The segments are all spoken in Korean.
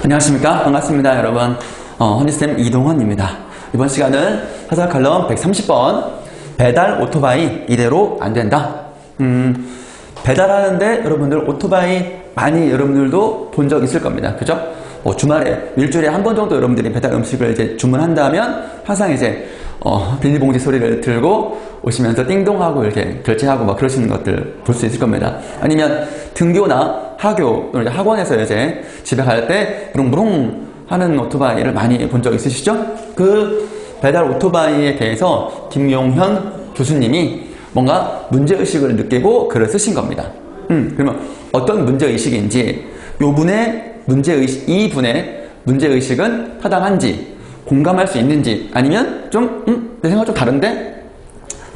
안녕하십니까. 반갑습니다 여러분. 허니쌤 이동헌입니다. 이번 시간은 사설 칼럼 130번 배달 오토바이 이대로 안된다. 배달하는데 여러분들 오토바이 많이 여러분들도 본 적 있을 겁니다. 그죠? 주말에 일주일에 한 번 정도 여러분들이 배달 음식을 이제 주문한다면 항상 이제 비닐봉지 소리를 들고 오시면서 띵동하고 이렇게 결제하고 막 그러시는 것들 볼 수 있을 겁니다. 아니면 등교나 학교 또는 학원에서 이제 집에 갈 때 부릉부릉 하는 오토바이를 많이 본 적 있으시죠? 그 배달 오토바이에 대해서 김용현 교수님이 뭔가 문제의식을 느끼고 글을 쓰신 겁니다. 그러면 어떤 문제의식인지 이 분의 문제의식은 타당한지 공감할 수 있는지 아니면 내 생각과 좀 다른데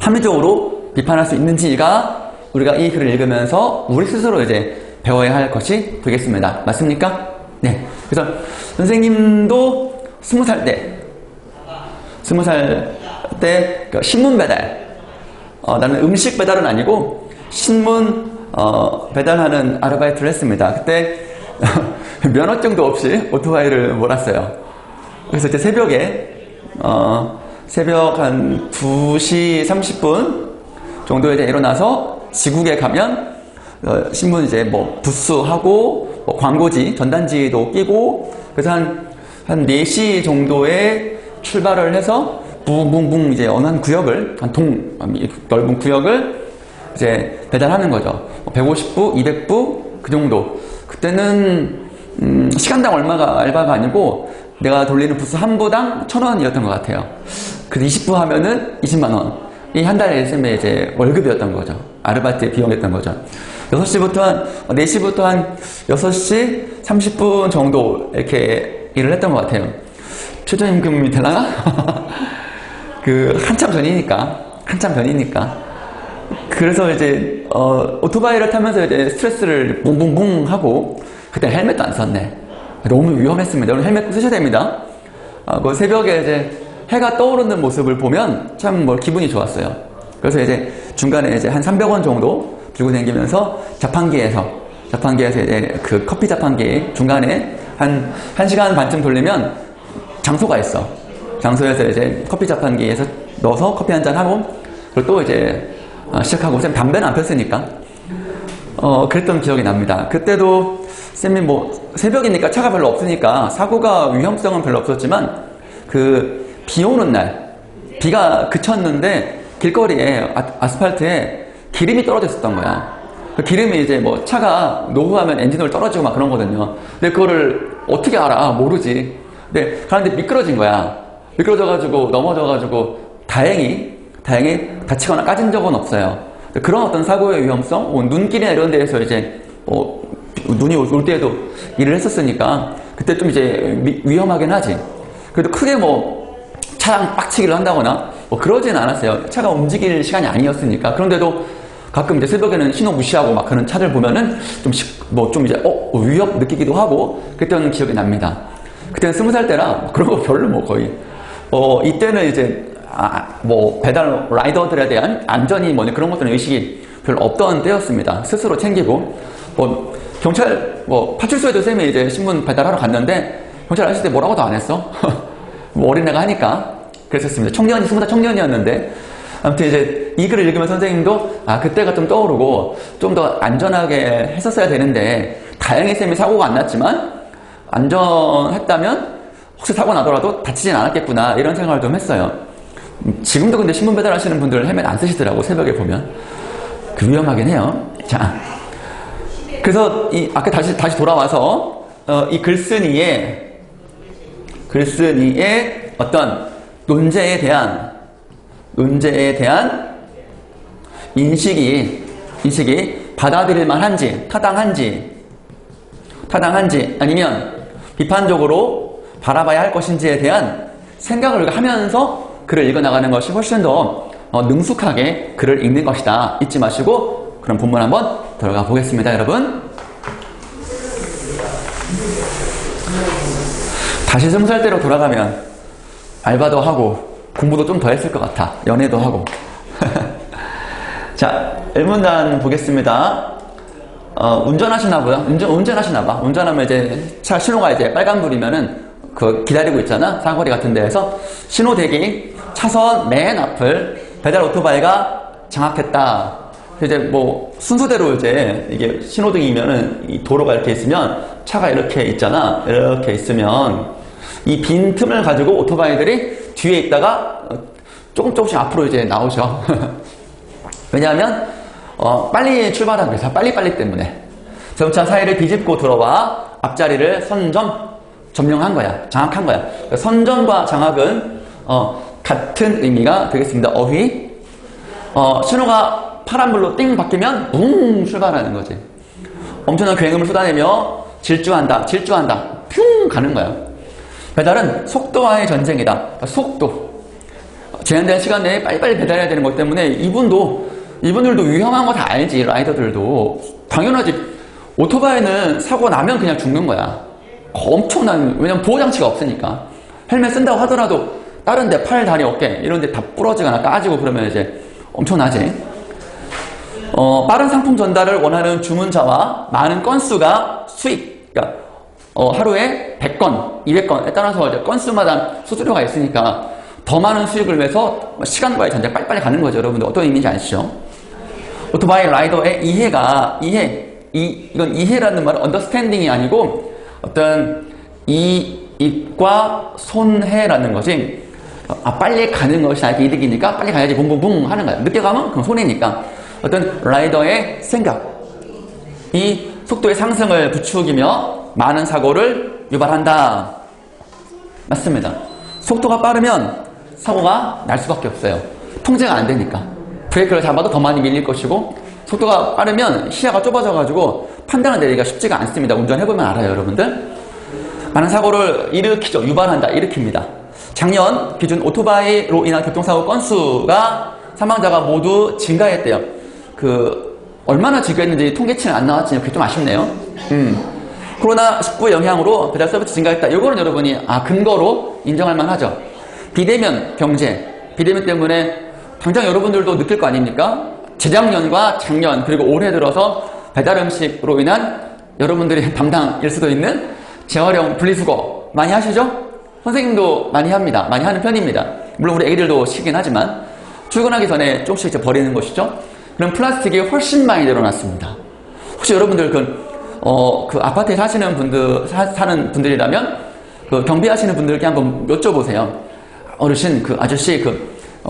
합리적으로 비판할 수 있는지가 우리가 이 글을 읽으면서 우리 스스로 이제 배워야 할 것이 되겠습니다. 맞습니까? 네. 그래서 선생님도 20살 때 신문 배달 나는 음식 배달은 아니고 신문 배달하는 아르바이트를 했습니다. 그때 면허증도 없이 오토바이를 몰았어요. 그래서 이제 새벽 한 2시 30분 정도에 이제 일어나서 지국에 가면 신문 이제 뭐 부스하고 광고지, 전단지도 끼고 그래서 한 4시 정도에 출발을 해서 붕붕붕 이제 어느 한 구역을 넓은 구역을 이제 배달하는 거죠. 150부, 200부 그 정도. 그때는 시간당 얼마가 알바가 아니고 내가 돌리는 부스 한 부당 1,000원이었던 것 같아요. 그래서 20부 하면은 20만 원. 이 한 달에 쌤의 이제 월급이었던 거죠. 아르바이트의 비용이었던 거죠. 4시부터 한 6시 30분 정도 이렇게 일을 했던 것 같아요. 최저임금이 되나? 한참 전이니까. 그래서 이제, 오토바이를 타면서 이제 스트레스를 붕붕붕 하고, 그때 헬멧도 안 썼네. 너무 위험했습니다. 여러분 헬멧 꼭 쓰셔야 됩니다. 그 새벽에 이제 해가 떠오르는 모습을 보면 참 기분이 좋았어요. 그래서 이제 중간에 이제 한 300원 정도 들고 다니면서 자판기에서 이제 그 커피 자판기 중간에 한 1시간 반쯤 돌리면 장소가 있어. 장소에서 이제 커피 자판기에서 넣어서 커피 한잔 하고, 그리고 또 이제 시작하고, 쌤 담배는 안 폈으니까. 그랬던 기억이 납니다. 그때도 쌤이 새벽이니까 차가 별로 없으니까 사고가 위험성은 별로 없었지만 비 오는 날 비가 그쳤는데 길거리에 아스팔트에 기름이 떨어져 있었던 거야. 그 기름이 이제 차가 노후하면 엔진오일 떨어지고 막 그런 거거든요. 근데 그거를 어떻게 알아? 모르지. 근데 가는데 미끄러진 거야. 미끄러져가지고 넘어져가지고 다행히 다치거나 까진 적은 없어요. 그런 어떤 사고의 위험성, 눈길이나 이런 데에서 이제 눈이 올 때에도 일을 했었으니까 그때 좀 이제 위험하긴 하지. 그래도 크게 차랑 빡치기를 한다거나 그러지는 않았어요. 차가 움직일 시간이 아니었으니까. 그런데도 가끔 이제 새벽에는 신호 무시하고 막 그런 차들 보면은 좀 이제 위협 느끼기도 하고 그랬던 기억이 납니다. 그때는 20살 때라 그런 거 별로 거의 이때는 이제 배달 라이더들에 대한 안전이 그런 것들은 의식이 별로 없던 때였습니다. 스스로 챙기고 경찰 파출소에도 쌤이 이제 신문 배달하러 갔는데 경찰 아저씨 때 뭐라고도 안 했어. 어린애가 하니까 그랬었습니다. 20살 청년이었는데 아무튼 이제 이 글을 읽으면 선생님도 그때가 좀 떠오르고 좀 더 안전하게 했었어야 되는데 다행히 쌤이 사고가 안 났지만 안전했다면 혹시 사고 나더라도 다치진 않았겠구나 이런 생각을 좀 했어요. 지금도 근데 신문 배달하시는 분들 헬멧 안 쓰시더라고. 새벽에 보면 위험하긴 해요. 자, 그래서 아까 다시 돌아와서 이 글쓴이의 어떤 논제에 대한 인식이 받아들일 만한지 타당한지 아니면 비판적으로 바라봐야 할 것인지에 대한 생각을 하면서 글을 읽어나가는 것이 훨씬 더 능숙하게 글을 읽는 것이다. 잊지 마시고 그럼 본문 한번 들어가 보겠습니다. 여러분 다시 20살 때로 돌아가면 알바도 하고 공부도 좀 더 했을 것 같아. 연애도 하고. 자, 일문단 보겠습니다. 운전하시나봐요. 운전하시나봐. 운전하면 이제 차 신호가 이제 빨간불이면은 그 기다리고 있잖아. 사거리 같은 데에서 신호 대기 차선 맨 앞을 배달 오토바이가 장악했다. 이제 뭐 순서대로 이제 이게 신호등이면은 이 도로가 이렇게 있으면 차가 이렇게 있잖아. 이렇게 있으면 이 빈 틈을 가지고 오토바이들이 뒤에 있다가 조금씩 앞으로 이제 나오죠. 왜냐하면 빨리 출발하기 위해서 빨리빨리 때문에 자동차 사이를 뒤집고 들어와 앞자리를 점령한 거야. 장악한 거야. 선점과 장악은 같은 의미가 되겠습니다. 어휘. 신호가 파란불로 띵 바뀌면 붕 출발하는 거지. 엄청난 굉음을 쏟아내며 질주한다. 뿅 가는 거야. 배달은 속도와의 전쟁이다. 속도. 제한된 시간 내에 빨리빨리 배달해야 되는 것 때문에 이분들도 위험한 거 다 알지. 라이더들도. 당연하지. 오토바이는 사고 나면 그냥 죽는 거야. 엄청난, 왜냐면 보호장치가 없으니까. 헬멧 쓴다고 하더라도 다른 데 팔, 다리, 어깨 이런 데 다 부러지거나 까지고 그러면 이제 엄청나지. 빠른 상품 전달을 원하는 주문자와 많은 건수가 수익. 그러니까 하루에 100건, 200건에 따라서 이제 건수마다 수수료가 있으니까 더 많은 수익을 위해서 시간과의 전쟁 빨리빨리 가는 거죠. 여러분들 어떤 의미인지 아시죠? 오토바이 라이더의 이건 이해라는 말은 understanding이 아니고 어떤 이익과 손해라는 것이 빨리 가는 것이 나에게 이득이니까 빨리 가야지 붕붕붕 하는 거야. 늦게 가면 그건 손해니까 어떤 라이더의 생각, 이 속도의 상승을 부추기며 많은 사고를 유발한다. 맞습니다. 속도가 빠르면 사고가 날 수밖에 없어요. 통제가 안 되니까. 브레이크를 잡아도 더 많이 밀릴 것이고 속도가 빠르면 시야가 좁아져가지고 판단을 내리기가 쉽지가 않습니다. 운전해보면 알아요, 여러분들. 많은 사고를 일으키죠. 유발한다. 일으킵니다. 작년 기준 오토바이로 인한 교통사고 건수가 사망자가 모두 증가했대요. 얼마나 증가했는지 통계치는 안 나왔지만 그게 좀 아쉽네요. 코로나19 영향으로 배달 서비스 증가했다. 이거는 여러분이 근거로 인정할 만하죠. 비대면 경제, 비대면 때문에 당장 여러분들도 느낄 거 아닙니까? 재작년과 작년 그리고 올해 들어서 배달 음식으로 인한 여러분들이 담당일 수도 있는 재활용 분리수거 많이 하시죠? 선생님도 많이 합니다. 많이 하는 편입니다. 물론 우리 애기들도 시긴 하지만 출근하기 전에 조금씩 이제 버리는 것이죠. 그럼 플라스틱이 훨씬 많이 늘어났습니다. 혹시 여러분들 그 아파트에 사시는 사는 분들이라면 경비하시는 분들께 한번 여쭤보세요. 어르신, 아저씨,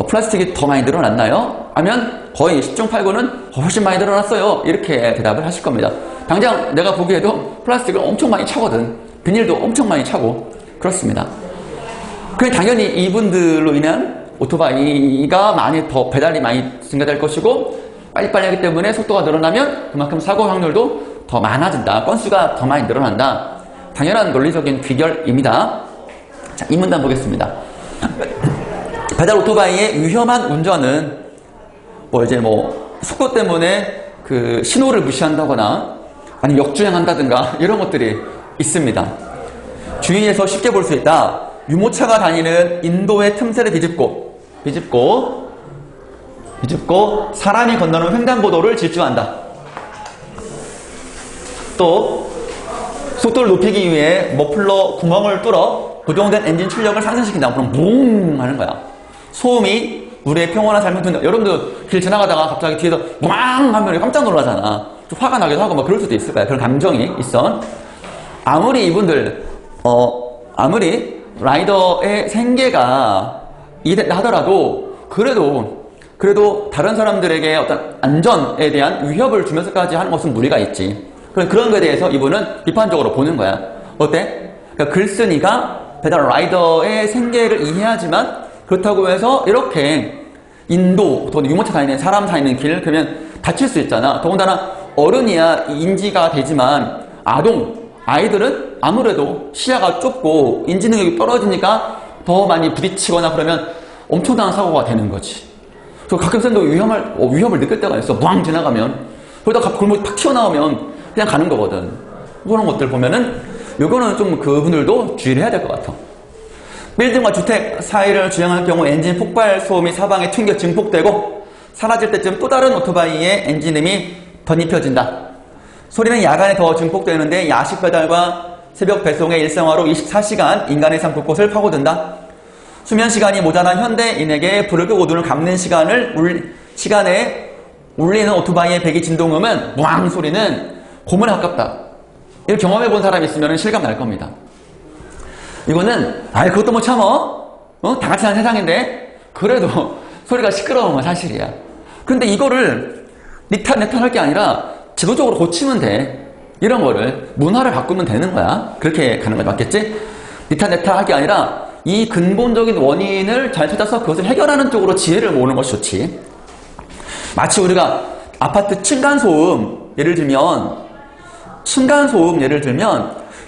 플라스틱이 더 많이 늘어났나요? 하면 거의 10중 8구는 훨씬 많이 늘어났어요. 이렇게 대답을 하실 겁니다. 당장 내가 보기에도 플라스틱을 엄청 많이 차거든. 비닐도 엄청 많이 차고 그렇습니다. 그래 당연히 이분들로 인한 오토바이가 더 배달이 많이 증가될 것이고 빨리빨리 하기 때문에 속도가 늘어나면 그만큼 사고 확률도 더 많아진다. 건수가 더 많이 늘어난다. 당연한 논리적인 귀결입니다. 자, 이 문단 보겠습니다. 배달 오토바이의 위험한 운전은 속도 때문에 신호를 무시한다거나 아니면 역주행한다든가 이런 것들이 있습니다. 주위에서 쉽게 볼 수 있다. 유모차가 다니는 인도의 틈새를 뒤집고 사람이 건너는 횡단보도를 질주한다. 또 속도를 높이기 위해 머플러 구멍을 뚫어 고정된 엔진 출력을 상승시킨다. 그럼 뭉 하는 거야. 소음이 우리의 평온한 삶을 든다. 여러분들 길 지나가다가 갑자기 뒤에서 뭉 하면 깜짝 놀라잖아. 좀 화가 나기도 하고 그럴 수도 있을 거야. 그런 감정이 있어. 아무리 이분들 아무리 라이더의 생계가 이랬다 하더라도 그래도 다른 사람들에게 어떤 안전에 대한 위협을 주면서까지 하는 것은 무리가 있지. 그런 거에 대해서 이분은 비판적으로 보는 거야. 어때? 그러니까 글쓴이가 배달 라이더의 생계를 이해하지만 그렇다고 해서 이렇게 인도, 또 유모차 다니는 사람 다니는 길 그러면 다칠 수 있잖아. 더군다나 어른이야 인지가 되지만 아이들은 아무래도 시야가 좁고 인지 능력이 떨어지니까 더 많이 부딪히거나 그러면 엄청난 사고가 되는 거지. 저 가끔 쌤도 위험을 느낄 때가 있어. 꽝 지나가면. 그러다 골목이 탁 튀어나오면 그냥 가는 거거든. 그런 것들 보면은 요거는 좀 그분들도 주의를 해야 될 것 같아. 빌딩과 주택 사이를 주행할 경우 엔진 폭발 소음이 사방에 튕겨 증폭되고 사라질 때쯤 또 다른 오토바이의 엔진음이 덧입혀진다. 소리는 야간에 더 증폭되는데 야식 배달과 새벽 배송의 일상화로 24시간 인간의 삶 곳곳을 파고든다. 수면 시간이 모자란 현대인에게 불을 끄고 눈을 감는 시간에 울리는 오토바이의 배기 진동음은 무앙 소리는 고문에 가깝다. 이걸 경험해 본 사람이 있으면 실감 날 겁니다. 이거는 그것도 못 참어? 다 같이 사는 세상인데 그래도 소리가 시끄러운 건 사실이야. 근데 이거를 니탄내탄 할 게 아니라 제도적으로 고치면 돼. 이런 거를 문화를 바꾸면 되는 거야. 그렇게 가는 거 맞겠지? 니탄내탄 할 게 아니라 이 근본적인 원인을 잘 찾아서 그것을 해결하는 쪽으로 지혜를 모으는 것이 좋지. 마치 우리가 아파트 층간소음 예를 들면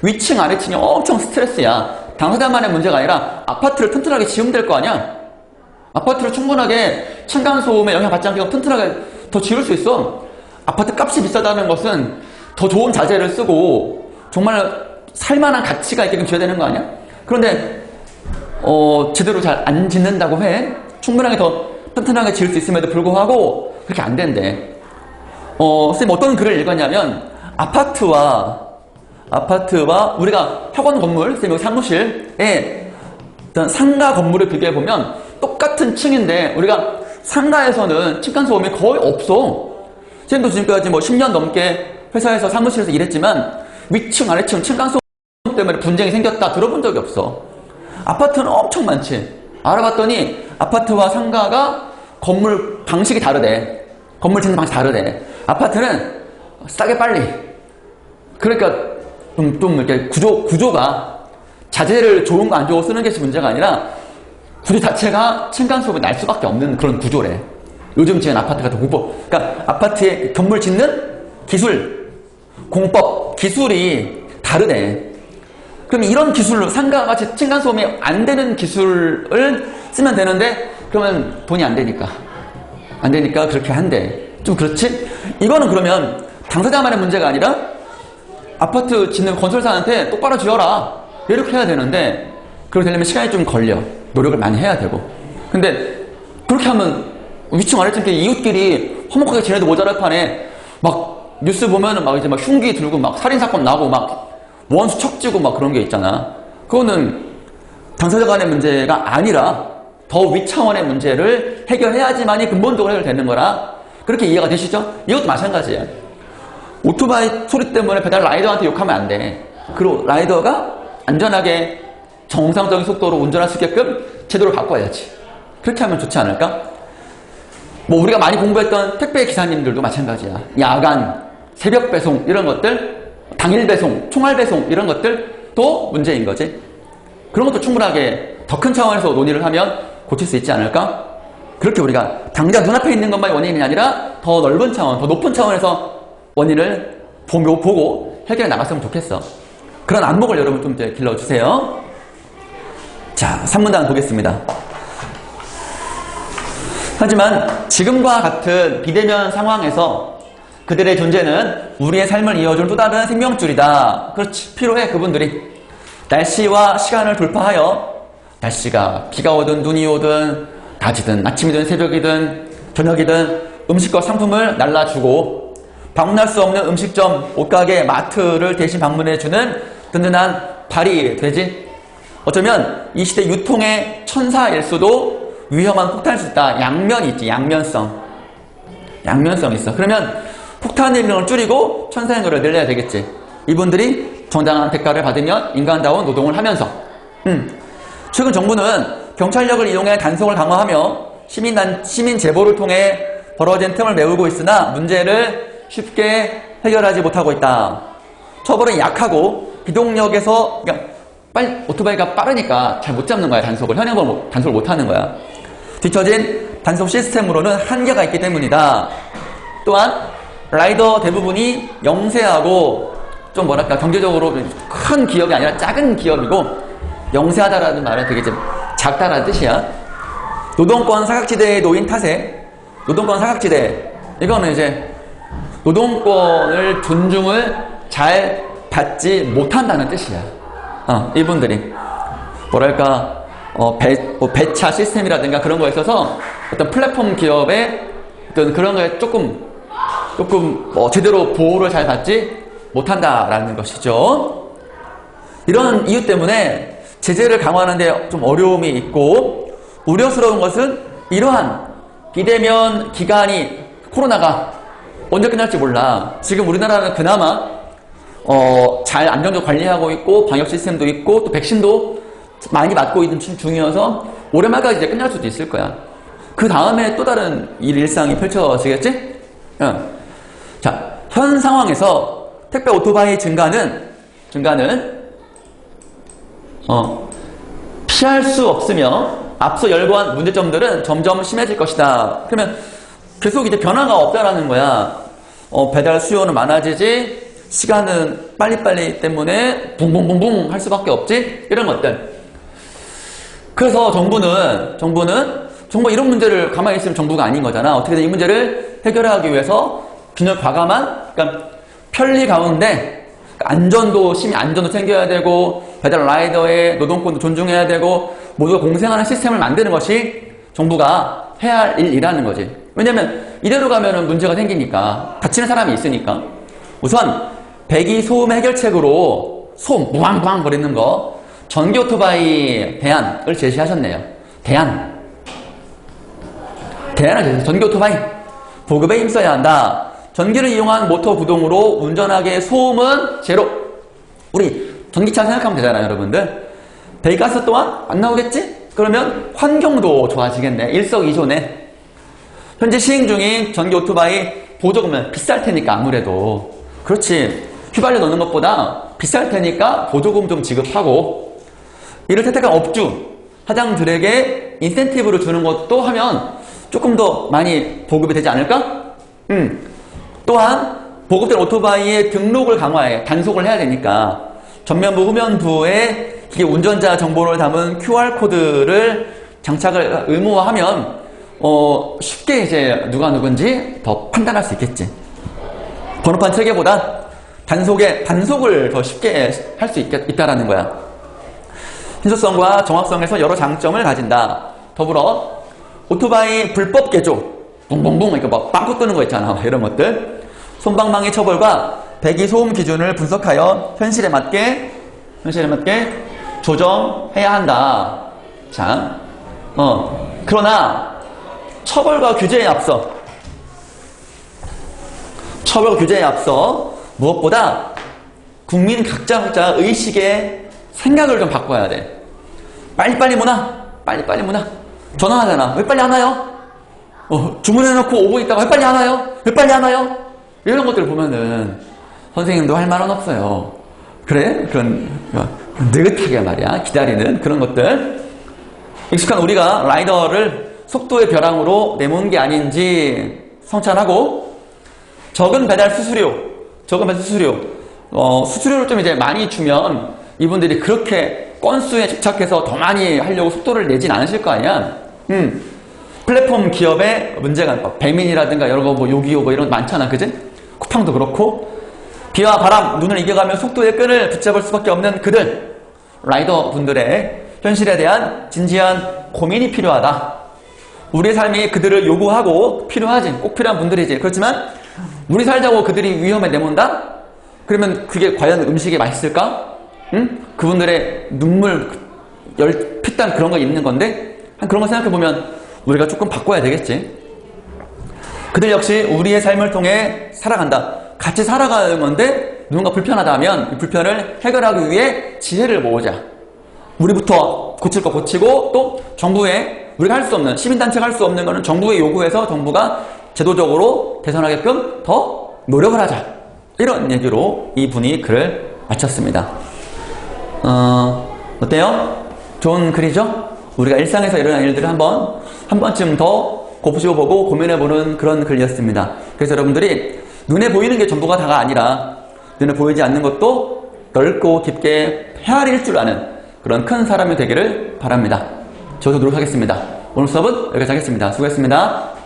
위층 아래층이 엄청 스트레스야. 당사자만의 문제가 아니라 아파트를 튼튼하게 지으면 될 거 아니야. 아파트를 충분하게 층간소음에 영향받지 않게 튼튼하게 더 지을 수 있어. 아파트 값이 비싸다는 것은 더 좋은 자재를 쓰고 정말 살만한 가치가 있게끔 지어야 되는 거 아니야? 그런데 제대로 잘 안 짓는다고 해. 충분하게 더 튼튼하게 지을 수 있음에도 불구하고 그렇게 안 된대. 선생님 어떤 글을 읽었냐면 아파트와 우리가 학원 건물, 선생님 여기 사무실에 어떤 상가 건물을 비교해보면 똑같은 층인데 우리가 상가에서는 층간소음이 거의 없어. 선생님도 지금까지 10년 넘게 회사에서 사무실에서 일했지만 위층, 아래층 층간소음 때문에 분쟁이 생겼다 들어본 적이 없어. 아파트는 엄청 많지. 알아봤더니 아파트와 상가가 건물 방식이 다르대. 건물 짓는 방식이 다르대. 아파트는 싸게 빨리. 그러니까 좀 이렇게 구조가 자재를 좋은 거 안 좋은 거 쓰는 게 문제가 아니라 구조 자체가 층간소음이 날 수밖에 없는 그런 구조래. 요즘 지은 아파트 같은 공법. 그러니까 아파트의 건물 짓는 기술, 공법, 기술이 다르네. 그럼 이런 기술로 상가가 층간소음이 안 되는 기술을 쓰면 되는데 그러면 돈이 안 되니까 그렇게 한대. 좀 그렇지? 이거는 그러면 당사자만의 문제가 아니라 아파트 짓는 건설사한테 똑바로 지어라 이렇게 해야 되는데 그렇게 되려면 시간이 좀 걸려. 노력을 많이 해야 되고. 근데 그렇게 하면 위층 아래층 이웃끼리 화목하게 지내도 모자랄 판에 막 뉴스 보면은 막 흉기 들고 막 살인사건 나고 막 원수 척지고 막 그런 게 있잖아. 그거는 당사자 간의 문제가 아니라 더 윗차원의 문제를 해결해야지만이 근본적으로 해결되는 거라. 그렇게 이해가 되시죠? 이것도 마찬가지야. 오토바이 소리 때문에 배달 라이더한테 욕하면 안 돼. 그리고 라이더가 안전하게 정상적인 속도로 운전할 수 있게끔 제도를 바꿔야지. 그렇게 하면 좋지 않을까? 우리가 많이 공부했던 택배 기사님들도 마찬가지야. 야간, 새벽 배송 이런 것들, 당일 배송, 총알 배송 이런 것들도 문제인 거지. 그런 것도 충분하게 더 큰 차원에서 논의를 하면 고칠 수 있지 않을까? 그렇게 우리가 당장 눈앞에 있는 것만이 원인이 아니라 더 넓은 차원, 더 높은 차원에서 원인을 보고 해결해 나갔으면 좋겠어. 그런 안목을 여러분 좀 이제 길러주세요. 자, 3문단 보겠습니다. 하지만 지금과 같은 비대면 상황에서 그들의 존재는 우리의 삶을 이어줄 또 다른 생명줄이다. 그렇지, 필요해. 그분들이 날씨와 시간을 돌파하여 날씨가 비가 오든 눈이 오든 낮이든 아침이든 새벽이든 저녁이든 음식과 상품을 날라주고 방문할 수 없는 음식점, 옷가게, 마트를 대신 방문해주는 든든한 발이 되지. 어쩌면 이 시대 유통의 천사일 수도 위험한 폭탄일 수 있다. 양면이 있지. 양면성 있어. 그러면 폭탄의 능력을 줄이고 천사의 능력을 늘려야 되겠지. 이분들이 정당한 대가를 받으면 인간다운 노동을 하면서 최근 정부는 경찰력을 이용해 단속을 강화하며 시민 제보를 통해 벌어진 틈을 메우고 있으나 문제를 쉽게 해결하지 못하고 있다. 처벌은 약하고 비동력에서 오토바이가 빠르니까 잘 못 잡는 거야. 단속을. 현행범 단속을 못 하는 거야. 뒤처진 단속 시스템으로는 한계가 있기 때문이다. 또한 라이더 대부분이 영세하고 좀 경제적으로 큰 기업이 아니라 작은 기업이고, 영세하다라는 말은 되게 좀 작다라는 뜻이야. 노동권 사각지대에 놓인 탓에, 노동권 사각지대, 이거는 이제 노동권을 존중을 잘 받지 못한다는 뜻이야. 이분들이 배차 시스템이라든가 그런 거에 있어서 어떤 플랫폼 기업의 어떤 그런 거에 조금 조금 제대로 보호를 잘 받지 못한다라는 것이죠. 이런 이유 때문에 제재를 강화하는데 좀 어려움이 있고, 우려스러운 것은 이러한 비대면 기간이, 코로나가 언제 끝날지 몰라. 지금 우리나라는 그나마 잘 안정적으로 관리하고 있고 방역 시스템도 있고 또 백신도 많이 맞고 있는 중이어서 올해 말까지 이제 끝날 수도 있을 거야. 그 다음에 또 다른 일상이 펼쳐지겠지? 응. 자, 현 상황에서 택배 오토바이 증가는 피할 수 없으며 앞서 열거한 문제점들은 점점 심해질 것이다. 그러면 계속 이제 변화가 없다라는 거야. 배달 수요는 많아지지, 시간은 빨리빨리 때문에 붕붕붕붕 할 수밖에 없지, 이런 것들. 그래서 정부가 이런 문제를 가만히 있으면 정부가 아닌 거잖아. 어떻게든 이 문제를 해결하기 위해서 균형 과감한, 그러니까 편리 가운데 안전도 챙겨야 되고, 배달 라이더의 노동권도 존중해야 되고, 모두가 공생하는 시스템을 만드는 것이 정부가 해야 할 일이라는 거지. 왜냐면 이대로 가면은 문제가 생기니까, 다치는 사람이 있으니까. 우선 배기 소음 해결책으로 소음 무방무방 거리는 거, 전기 오토바이 대안을 제시하셨네요. 대안을 제시해서 전기 오토바이 보급에 힘써야 한다. 전기를 이용한 모터 구동으로 운전하기에 소음은 제로. 우리 전기차 생각하면 되잖아요, 여러분들. 배기가스 또한 안 나오겠지? 그러면 환경도 좋아지겠네. 일석이조네. 현재 시행 중인 전기 오토바이 보조금은 비쌀 테니까, 아무래도. 그렇지. 휘발유 넣는 것보다 비쌀 테니까 보조금 좀 지급하고, 이를 택한 업주, 사장들에게 인센티브를 주는 것도 하면 조금 더 많이 보급이 되지 않을까? 또한 보급된 오토바이의 등록을 강화해, 단속을 해야 되니까 전면부, 후면부에 기계 운전자 정보를 담은 QR코드를 장착을 의무화하면 쉽게 이제 누가 누군지 더 판단할 수 있겠지. 번호판 체계보다 단속을 더 쉽게 할 수 있다라는 거야. 신속성과 정확성에서 여러 장점을 가진다. 더불어 오토바이 불법 개조, 붕붕붕 이렇게 막 빵꾸 뜨는 거 있잖아, 이런 것들. 솜방망이 처벌과 배기 소음 기준을 분석하여 현실에 맞게 조정해야 한다. 자, 그러나 처벌과 규제에 앞서 무엇보다 국민 각자 의식의 생각을 좀 바꿔야 돼. 빨리빨리 문화. 전화하잖아. 왜 빨리 안 와요? 주문해놓고 오고 있다가 왜 빨리 안 와요? 이런 것들을 보면은 선생님도 할 말은 없어요. 그래? 그런 느긋하게 말이야. 기다리는 그런 것들. 익숙한 우리가 라이더를 속도의 벼랑으로 내몬 게 아닌지 성찰하고, 적은 배달 수수료. 수수료를 좀 이제 많이 주면 이분들이 그렇게 건수에 집착해서 더 많이 하려고 속도를 내진 않으실 거 아니야. 플랫폼 기업의 문제가, 배민이라든가 여러 거, 요기요 이런 거 많잖아, 그지? 쿠팡도 그렇고. 비와 바람, 눈을 이겨가며 속도의 끈을 붙잡을 수밖에 없는 그들, 라이더 분들의 현실에 대한 진지한 고민이 필요하다. 우리의 삶이 그들을 요구하고 꼭 필요한 분들이지. 그렇지만 우리 살자고 그들이 위험에 내몬다? 그러면 그게 과연 음식이 맛있을까? 그분들의 눈물, 피땀 그런 거 있는 건데, 그런 거 생각해보면 우리가 조금 바꿔야 되겠지. 그들 역시 우리의 삶을 통해 살아간다. 같이 살아가는 건데 누군가 불편하다 하면 이 불편을 해결하기 위해 지혜를 모으자. 우리부터 고칠 거 고치고, 또 정부에 우리가 할 수 없는, 시민단체가 할 수 없는 거는 정부의 요구해서 정부가 제도적으로 개선하게끔 더 노력을 하자. 이런 얘기로 이분이 글을 마쳤습니다. 어때요? 좋은 글이죠? 우리가 일상에서 일어난 일들을 한 번쯤 더 곱씹어보고 고민해보는 그런 글이었습니다. 그래서 여러분들이 눈에 보이는 게 전부가 다가 아니라 눈에 보이지 않는 것도 넓고 깊게 헤아릴 줄 아는 그런 큰 사람이 되기를 바랍니다. 저도 노력하겠습니다. 오늘 수업은 여기까지 하겠습니다. 수고했습니다.